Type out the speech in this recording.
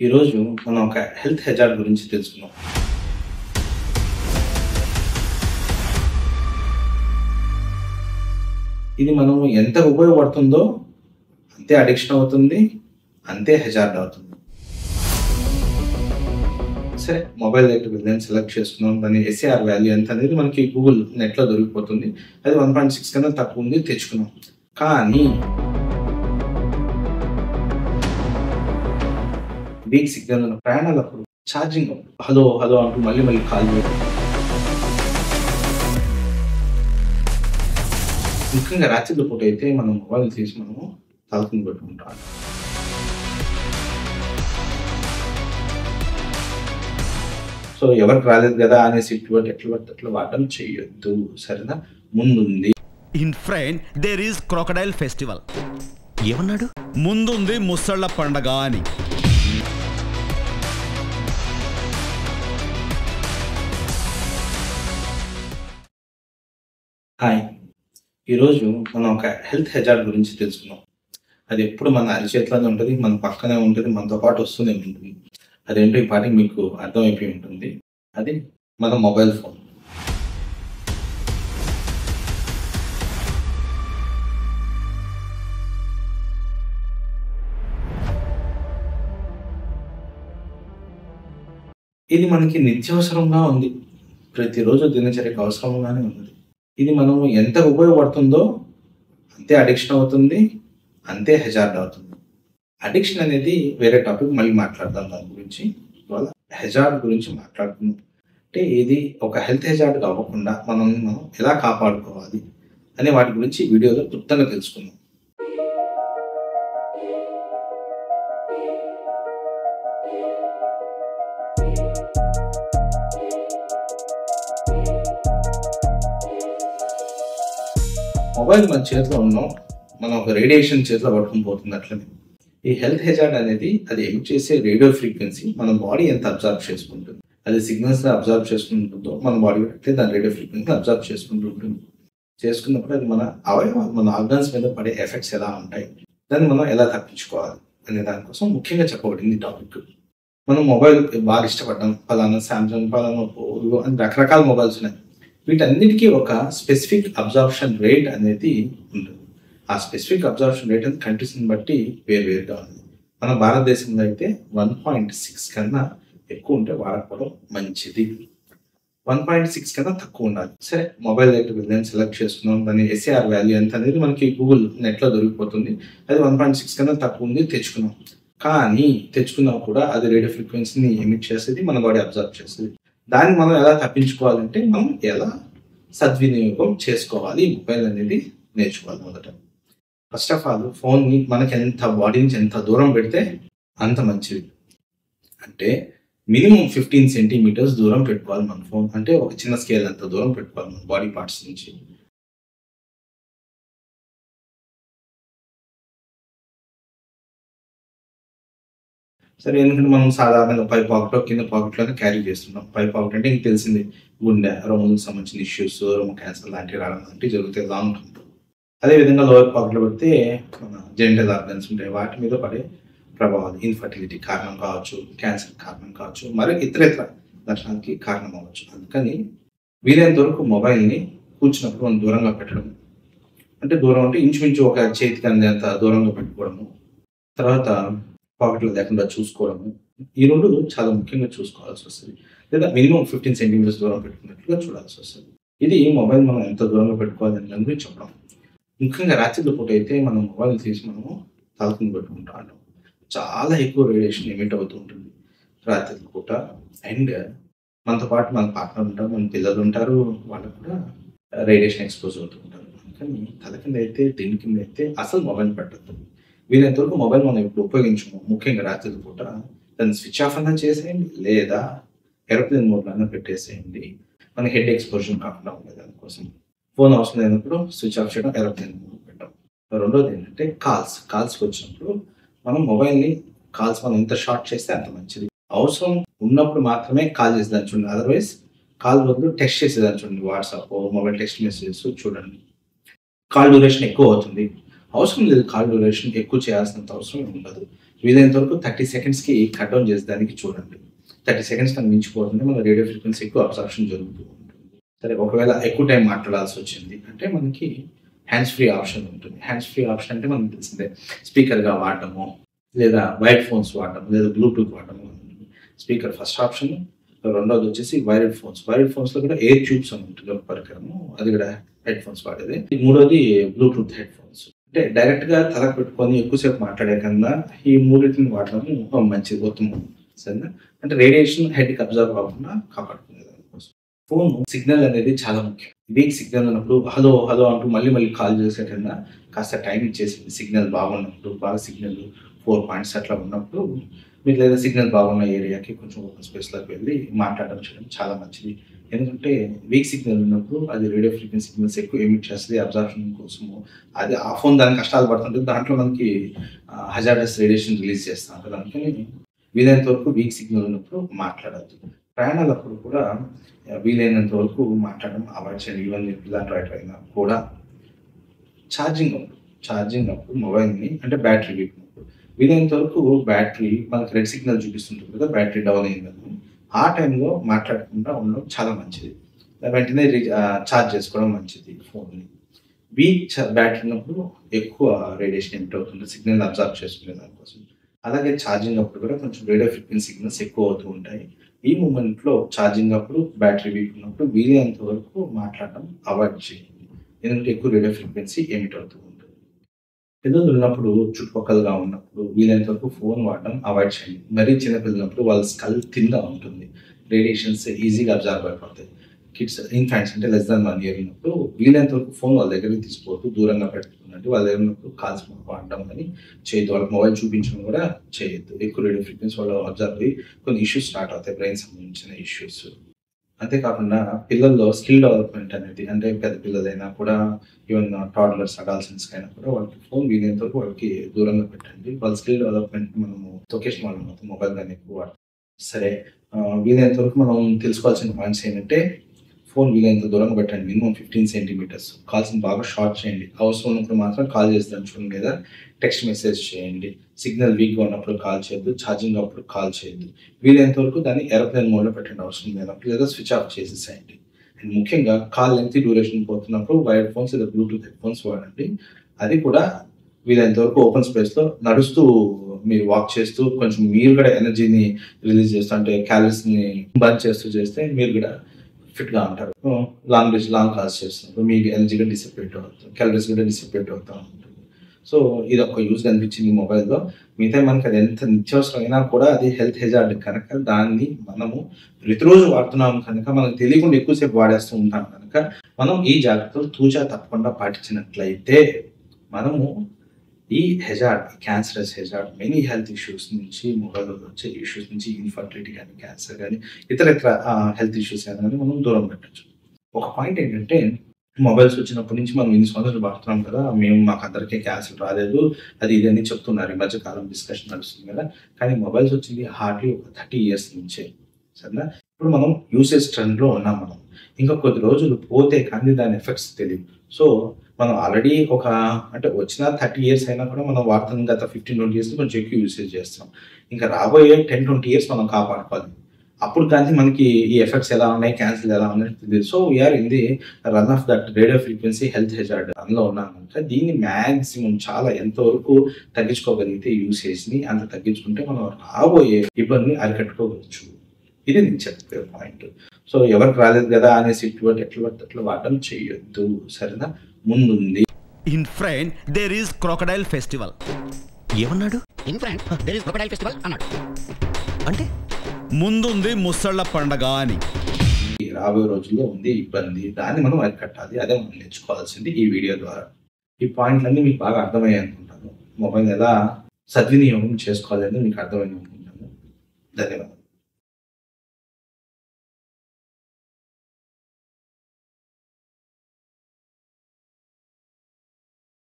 ఈరోజు మనం ఒక హెల్త్ హెజార్డ్ గురించి తెలుసుకుందాం. ఇది మనం ఎంత ఉపయోగపడుతుందో అంతే అడిక్షన్ అవుతుంది, అంతే హెజార్డ్ అవుతుంది. సరే, మొబైల్ దగ్గరికి వెళ్ళి సెలెక్ట్ చేసుకున్నాం, దాని ఎస్ఏఆర్ వాల్యూ ఎంత అనేది మనకి గూగుల్ నెట్లో దొరికిపోతుంది. అది 1.6 కన్నా తక్కువ ఉంది, తెచ్చుకున్నాం. కానీ వీక్ సిగ్నల్ ఉన్న ప్రయాణాలప్పుడు ఛార్జింగ్ హలో హలో అంటూ మళ్ళీ మళ్ళీ కాల్ చేయడం, ముఖ్యంగా రాత్రిలో పూట అయితే మనం మొబైల్ తీసి మనము తలకింద పెట్టుకుంటాం. సో ఎవరికి రాలేదు కదా అనేసి ఎట్లా వాడడం చేయొద్దు, సరేనా? ముందుంది in front there is crocodile festival. ఏమన్నాడు? ముందుంది ముసళ్ళ పండగ అని. హాయ్, ఈరోజు మనం ఒక హెల్త్ హెజార్డ్ గురించి తెలుసుకున్నాం. అది ఎప్పుడు మన అరిచేతిలోనే ఉంటుంది, మన పక్కనే ఉంటుంది, మనతో పాటు వస్తూనే ఉంటుంది. అదేంటో ఈ పాటికి మీకు అర్థమైపోయి ఉంటుంది. అది మన మొబైల్ ఫోన్. ఇది మనకి నిత్యావసరంగా ఉంది, ప్రతిరోజు దినచర్యకు అవసరంగానే ఉంది. ఇది మనం ఎంత ఉపయోగపడుతుందో అంతే అడిక్షన్ అవుతుంది, అంతే హెజార్డ్ అవుతుంది. అడిక్షన్ అనేది వేరే టాపిక్, మళ్ళీ మాట్లాడదాం దాని గురించి. ఇవాళ హెజార్డ్ గురించి మాట్లాడుతున్నాం. అంటే ఇది ఒక హెల్త్ హెజార్డ్ అవ్వకుండా మనం ఎలా కాపాడుకోవాలి అనే వాటి గురించి వీడియోలో క్లుప్తంగా తెలుసుకుందాం. మొబైల్ మన చేతిలో ఉన్నాం, మనం ఒక రేడియేషన్ చేతిలో పట్టుకుని పోతుంది. అట్లనే ఈ హెల్త్ హెజార్డ్ అనేది అది ఎమిట్ చేసే రేడియో ఫ్రీక్వెన్సీ మన బాడీ ఎంత అబ్జర్వ్ చేసుకుంటుంది, అది సిగ్నల్స్ అబ్జర్వ్ చేసుకుంటుందో మన బాడీ అయితే దాని రేడియో ఫ్రీక్వెన్సీ అబ్జర్వ్ చేసుకుంటూ ఉంటుంది. చేసుకున్నప్పుడు అది మన అవయవాలు, మన ఆర్గాన్స్ మీద పడే ఎఫెక్ట్స్ ఎలా ఉంటాయి, దాన్ని మనం ఎలా తప్పించుకోవాలి అనే దానికోసం ముఖ్యంగా చెప్పబడింది టాపిక్. మనం మొబైల్ బాగా ఇష్టపడ్డాం, పలానా శాంసంగ్, పలానా ఓవో అని రకరకాల మొబైల్స్ ఉన్నాయి. వీటన్నిటికీ ఒక స్పెసిఫిక్ అబ్జార్ప్షన్ రేట్ అనేది ఉంటుంది. ఆ స్పెసిఫిక్ అబ్జార్ప్షన్ రేట్ అనేది కంట్రీస్ని బట్టి వేరువేరుగా ఉంది. మన భారతదేశంలో అయితే 1.6 కన్నా ఎక్కువ ఉంటే వాడకపోవడం మంచిది. 1.6 కన్నా తక్కువ ఉండాలి. సరే, మొబైల్ దగ్గరికి వెళ్ళి సెలెక్ట్ చేసుకున్నాం, దాని ఎస్ఏఆర్ వాల్యూ ఎంత అనేది మనకి గూగుల్ నెట్లో దొరికిపోతుంది. అది 1.6 కన్నా తక్కువ ఉంది, తెచ్చుకున్నాం. కానీ తెచ్చుకున్నా కూడా అది రేడియో ఫ్రీక్వెన్సీని ఎమిట్ చేసేది, మన బాడీ అబ్జర్వ్ చేసేది. దాన్ని మనం ఎలా తప్పించుకోవాలంటే మనం ఎలా సద్వినియోగం చేసుకోవాలి మొబైల్ అనేది నేర్చుకోవాలి. మొదట ఫస్ట్ ఆఫ్ ఆల్ ఫోన్ని మనకి ఎంత బాడీ నుంచి ఎంత దూరం పెడితే అంత మంచిది. అంటే మినిమం 15 సెంటీమీటర్స్ దూరం పెట్టుకోవాలి మన ఫోన్. అంటే ఒక చిన్న స్కేల్ అంత దూరం పెట్టుకోవాలి మన బాడీ పార్ట్స్ నుంచి. సరే, ఎందుకంటే మనం సాధారణంగా పై పాకెట్లో కింద పాకెట్లోనే క్యారీ చేస్తున్నాం. పై పాకెట్ అంటే ఇంక తెలిసింది, గుండె రొమ్ములకు సంబంధించిన ఇష్యూస్, రొమ్ము క్యాన్సర్ లాంటివి రావడం లాంటివి జరుగుతాయి లాంగ్ టర్మ్. అదేవిధంగా లోయర్ పాకెట్లో పెడితే మన జెనిటల్ ఆర్గన్స్ ఉంటాయి, వాటి మీద పడే ప్రభావాలు ఇన్ఫర్టిలిటీ కారణం కావచ్చు, క్యాన్సర్ కారణం కావచ్చు, మరి ఇతరేతర లక్షణాలకి కారణం అవ్వచ్చు. అందుకని వీలైనంత వరకు మొబైల్ని కూర్చున్నప్పుడు మనం దూరంగా పెట్టడం. అంటే దూరం అంటే ఇంచుమించు ఒక చేతికి అందేంత దూరంగా పెట్టుకోవడము, తర్వాత పాకెట్లో లేకుండా చూసుకోవడము. ఈ రెండు చాలా ముఖ్యంగా చూసుకోవాల్సి వస్తుంది. లేదా మినిమం 15 సెంటీమీటర్స్ దూరం పెట్టుకున్నట్లుగా చూడాల్సి వస్తుంది. ఇది మొబైల్ మనం ఎంత దూరంగా పెట్టుకోవాలి అని దాని గురించి చెప్పడం. ముఖ్యంగా రాత్రిలో పూట అయితే మనం మొబైల్ తీసి మనము తలకింద పెట్టుకుంటాం. చాలా ఎక్కువ రేడియేషన్ ఎమిట్ అవుతూ ఉంటుంది రాత్రిలో పూట. అండ్ మనతో పాటు మన పార్ట్నర్ ఉంటారు, మన పిల్లలు ఉంటారు, వాళ్ళకు కూడా రేడియేషన్ ఎక్స్పోజ్ అవుతూ ఉంటారు. అందుకని తల కింద అయితే, దీని కింద అయితే అసలు మొబైల్ పెట్టద్దు. వీలైనంత వరకు మొబైల్ మనం ఇప్పుడు ఉపయోగించము, ముఖ్యంగా రాత్రి పూట దాన్ని స్విచ్ ఆఫ్ అన్నా చేసేయండి, లేదా ఏరోప్లేన్ మోడ్లో అయినా పెట్టేసేయండి. మన హెడ్ ఎక్స్పోజర్ కాకుండా ఉండేది. దానికోసం ఫోన్ అవసరం లేనప్పుడు స్విచ్ ఆఫ్ చేయడం, ఏరోప్లేన్ మోడ్ పెట్టడం. రెండోది ఏంటంటే కాల్స్కి వచ్చినప్పుడు మనం మొబైల్ని మనం ఎంత షార్ట్ చేస్తే అంత మంచిది. అవసరం ఉన్నప్పుడు మాత్రమే కాల్ చేసేదాన్ని చూడండి, అదర్వైజ్ కాల్ బదులు టెక్స్ట్ చేసేదాన్ని చూడండి. వాట్సాప్, మొబైల్ టెక్స్ట్ మెసేజెస్ చూడండి. కాల్ డ్యూరేషన్ ఎక్కువ అవుతుంది. అవసరం లేదు కాల్ డ్యూరేషన్ ఎక్కువ చేయాల్సినంత అవసరం ఉండదు. వీలైనంత వరకు 30 సెకండ్స్కి కట్ డౌన్ చేసేదానికి చూడండి. 30 సెకండ్స్ కన్నా మించిపోతుంది మన రేడియో ఫ్రీక్వెన్సీ ఎక్కువ అబ్సార్ప్షన్ జరుగుతూ ఉంటుంది. సరే, ఒకవేళ ఎక్కువ టైం మాట్లాడాల్సి వచ్చింది అంటే మనకి హ్యాండ్స్ ఫ్రీ ఆప్షన్ ఉంటుంది. హ్యాండ్స్ ఫ్రీ ఆప్షన్ అంటే మనకు తెలిసిందే, స్పీకర్గా వాడటము లేదా వైర్ ఫోన్స్ వాడటము లేదా బ్లూటూత్ వాడటము. Speaker first option. రెండోది వచ్చేసి వైర్డ్ ఫోన్స్. వైర్డ్ ఫోన్స్లో కూడా ఎయిర్ ట్యూబ్స్ అని ఉంటుంది ఒక పరికరము, అది కూడా హెడ్ ఫోన్స్ వాడేది. మూడోది బ్లూటూత్ హెడ్ ఫోన్స్. అంటే డైరెక్ట్గా తలకు పెట్టుకొని ఎక్కువసేపు మాట్లాడే కన్నా ఈ మూడింటిని వాడటము మంచిది, ఉత్తమం. సరేనా? అంటే రేడియేషన్ హెడ్కి అబ్జర్వ్ కాకుండా కాపాడుకునే దానికోసం. ఫోన్ సిగ్నల్ అనేది చాలా ముఖ్యం. వీక్ సిగ్నల్ ఉన్నప్పుడు హలో హలో అంటూ మళ్ళీ మళ్ళీ కాల్ చేసే కన్నా కాస్త టైం ఇచ్చేసింది. సిగ్నల్ బాగున్నప్పుడు, బాగా సిగ్నల్ 4 పాయింట్స్ అట్లా ఉన్నప్పుడు మీరు లేదా సిగ్నల్ బాగున్న ఏరియాకి కొంచెం ఓపెన్ స్పేస్లోకి వెళ్ళి మాట్లాడడం చేయడం చాలా మంచిది. ఎందుకంటే వీక్ సిగ్నల్ ఉన్నప్పుడు అది రేడియో ఫ్రీక్వెన్సీ సిగ్నల్స్ ఎక్కువ ఎమిట్ చేస్తుంది అబ్జర్ప్షన్ కోసము. అది ఆ ఫోన్ దానికి కష్టాలు పడుతుంటుంది, దాంట్లో మనకి హజార్డస్ రేడియేషన్ రిలీజ్ చేస్తూ ఉంటుంది. అందుకని వీలైనంత వరకు వీక్ సిగ్నల్ ఉన్నప్పుడు మాట్లాడద్దు. ప్రయాణాలప్పుడు కూడా వీలైనంత వరకు మాట్లాడడం అవాయిడ్ చేయండి. ఈవెన్ మీరు పిల్లలు రైటర్ అయినా కూడా ఛార్జింగ్ అప్పుడు మొబైల్ని అంటే బ్యాటరీ వీక్ వీలైనంత వరకు బ్యాటరీ మనకి రెడ్ సిగ్నల్ చూపిస్తుంటుంది కదా, బ్యాటరీ డౌన్ అయిందని ఆ టైంలో మాట్లాడకుండా ఉండడం చాలా మంచిది. వెంటనే ఛార్జ్ చేసుకోవడం మంచిది ఫోన్ని. వీక్ బ్యాటరీ ఉన్నప్పుడు ఎక్కువ రేడియేషన్ ఎమిట్ అవుతుంది సిగ్నల్ అబ్జర్వ్ చేసుకునే దానికోసం. అలాగే ఛార్జింగ్ అప్పుడు కూడా కొంచెం రేడియో ఫ్రీక్వెన్సీ సిగ్నల్స్ ఎక్కువ అవుతూ ఉంటాయి. ఈ మూమెంట్లో ఛార్జింగ్ అప్పుడు బ్యాటరీ వీక్ ఉన్నప్పుడు వీలైనంత వరకు మాట్లాడడం అవాయిడ్ చేయండి. ఎందుకంటే ఎక్కువ రేడియో ఫ్రీక్వెన్సీ ఎమిట్ అవుతూ ఉంటుంది. పిల్లలు ఉన్నప్పుడు చుట్టుపక్కలగా ఉన్నప్పుడు వీలైనంత వరకు ఫోన్ వాడడం అవాయిడ్ చేయండి. మరీ చిన్న పిల్లలప్పుడు వాళ్ళ స్కల్ కింద ఉంటుంది, రేడియేషన్స్ ఈజీగా అబ్జర్వ్ అయిపోతాయి. కిడ్స్ ఇన్ఫాంట్స్ అంటే లెస్ దాన్ 1 ఇయర్ ఉన్నప్పుడు వీలైనంత వరకు ఫోన్ వాళ్ళ దగ్గరికి తీసుకోవద్దు, దూరంగా పెట్టుకున్నట్టు వాళ్ళ దగ్గర ఉన్నప్పుడు కాల్స్ వాడడం కానీ చేయొద్దు. వాళ్ళకి మొబైల్ చూపించడం కూడా చేయొద్దు. ఎక్కువ రేడియో ఫ్రీక్వెన్సీ వాళ్ళు అబ్జర్వ్ అయ్యి కొన్ని ఇష్యూస్ స్టార్ట్ అవుతాయి, బ్రెయిన్ సంబంధించిన ఇష్యూస్. అంతేకాకుండా పిల్లల్లో స్కిల్ డెవలప్మెంట్ అనేది అంటే పెద్ద పిల్లలైనా కూడా ఈవెన్ టాడ్లర్స్ అడాల్సెంట్స్కి అయినా కూడా వాళ్ళకి ఫోన్ వీలైనంత వరకు వాళ్ళకి దూరంగా పెట్టండి. వాళ్ళ స్కిల్ డెవలప్మెంట్ మనము తొక్కేసిన వాళ్ళు మొత్తం మొబైల్ కానీ ఎక్కువ వాడతాం. సరే, వీలైనంత వరకు మనం తెలుసుకోవాల్సిన పాయింట్స్ ఏంటంటే ఫోన్ వీలైనంత దూరంగా పెట్టండి, మినిమం 15 సెంటీమీటర్స్. కాల్స్ని బాగా షార్ట్ చేయండి. అవసరం ఉన్నప్పుడు మాత్రం కాల్ చేస్తాను చూడండి, లేదా టెక్స్ట్ మెసేజ్ చేయండి. సిగ్నల్ వీక్గా ఉన్నప్పుడు కాల్ చేయొద్దు, ఛార్జింగ్ అప్పుడు కాల్ చేయొద్దు. వీలైనంత వరకు దాన్ని ఏరోప్లేన్ మోడ్లో పెట్టండి అవసరం లేనప్పుడు, లేదా స్విచ్ ఆఫ్ చేసేసేయండి. అండ్ ముఖ్యంగా కాల్ లెంగ్త్ డ్యూరేషన్ పోతున్నప్పుడు వైర్డ్ ఫోన్స్ లేదా బ్లూటూత్ హెడ్ ఫోన్స్ వాడండి. అది కూడా వీలైనంత వరకు ఓపెన్ స్పేస్లో నడుస్తూ మీరు వాక్ చేస్తూ కొంచెం మీరు కూడా ఎనర్జీని రిలీజ్ చేస్తూ అంటే క్యాలరీస్ని బర్న్ చేస్తే మీరు కూడా ఫిట్గా ఉంటారు. లాంగ్ కాల్స్ చేస్తున్నప్పుడు మీకు ఎనర్జీ కూడా డిసిపేట్ అవుతుంది, క్యాలరీస్ కూడా డిసిపేట్ అవుతూ ఉంటుంది. సో ఇది ఒక యూజ్ కనిపించింది మొబైల్లో. మిగతా మనకి అది ఎంత నిత్యావసరమైనా కూడా అది హెల్త్ హెజార్డ్ కనుక దాన్ని మనము ప్రతిరోజు వాడుతున్నాం కనుక మనకు తెలియకుండా ఎక్కువసేపు వాడేస్తూ ఉంటాం కనుక మనం ఈ జాగ్రత్తలు తూచా తప్పకుండా పాటించినట్లయితే మనము ఈ hazard, cancerous hazard, many health issues నుంచి, మొబైల్లో వచ్చే ఇష్యూస్ నుంచి, ఇన్ఫర్టిలిటీ కానీ, క్యాన్సర్ కానీ, ఇతర హెల్త్ ఇష్యూస్ కానీ మనం దూరం పెట్టచ్చు. ఒక పాయింట్ ఏంటంటే మొబైల్స్ వచ్చినప్పటి నుంచి మనం ఇన్ని సంవత్సరాలు వాడుతున్నాం కదా, మాకు అందరికీ క్యాన్సర్ రాలేదు అది ఇది అని చెప్తున్నారు. ఈ మధ్యకాలం డిస్కషన్ నడుస్తుంది కదా. కానీ మొబైల్స్ వచ్చింది హార్డ్లీ ఒక 30 ఇయర్స్ నుంచే. సరేనా? ఇప్పుడు మనం యూసేజ్ ట్రెండ్లో ఉన్నాం. మనం ఇంకా కొద్ది రోజులు పోతే కానీ దాని ఎఫెక్ట్స్ తెలియదు. సో మనం ఆల్రెడీ అంటే వచ్చిన 30 ఇయర్స్ అయినా కూడా మనం వాడుతున్న గత 15-20 ఇయర్స్ కొంచెం ఎక్కువ యూసేజ్ చేస్తాం. ఇంకా రాబోయే 10-20 ఇయర్స్ మనం కాపాడుకోవాలి. అప్పుడు కానీ మనకి ఈ ఎఫెక్ట్స్ ఎలా ఉన్నాయి, క్యాన్సర్ ఎలా ఉన్నాయి తెలియదు. So we are in the run of that radio frequency health hazard రన్లో ఉన్నాం కనుక దీన్ని మ్యాక్సిమం చాలా ఎంతవరకు తగ్గించుకోగలిగితే యూసేజ్ని అంత తగ్గించుకుంటే మనం రాబోయే ఇబ్బందిని అరికట్టుకోవచ్చు. ఇది నేను చెప్పే పాయింట్. సో ఎవరికి రాలేదు కదా అనేసి ఎట్లా వాడడం చేయొద్దు. సరేనా? ముందుంది in front there is crocodile festival. ఏమన్నాడు? In front there is crocodile festival అన్నాడు. అంటే ముందుంది ముసళ్ళ పండగ అని. రాబోయే రోజుల్లో ఉంది ఇబ్బంది, దాన్ని మనం అరికట్టాలి. అదే మనం నేర్చుకోవాల్సింది ఈ వీడియో ద్వారా. ఈ పాయింట్లన్నీ మీకు బాగా అర్థమయ్యాయి అనుకుంటాను. మొబైల్ ఎలా సద్వినియోగం చేసుకోవాలి అనేది మీకు అర్థమయ్యి అనుకుంటాను. ధన్యవాదాలు.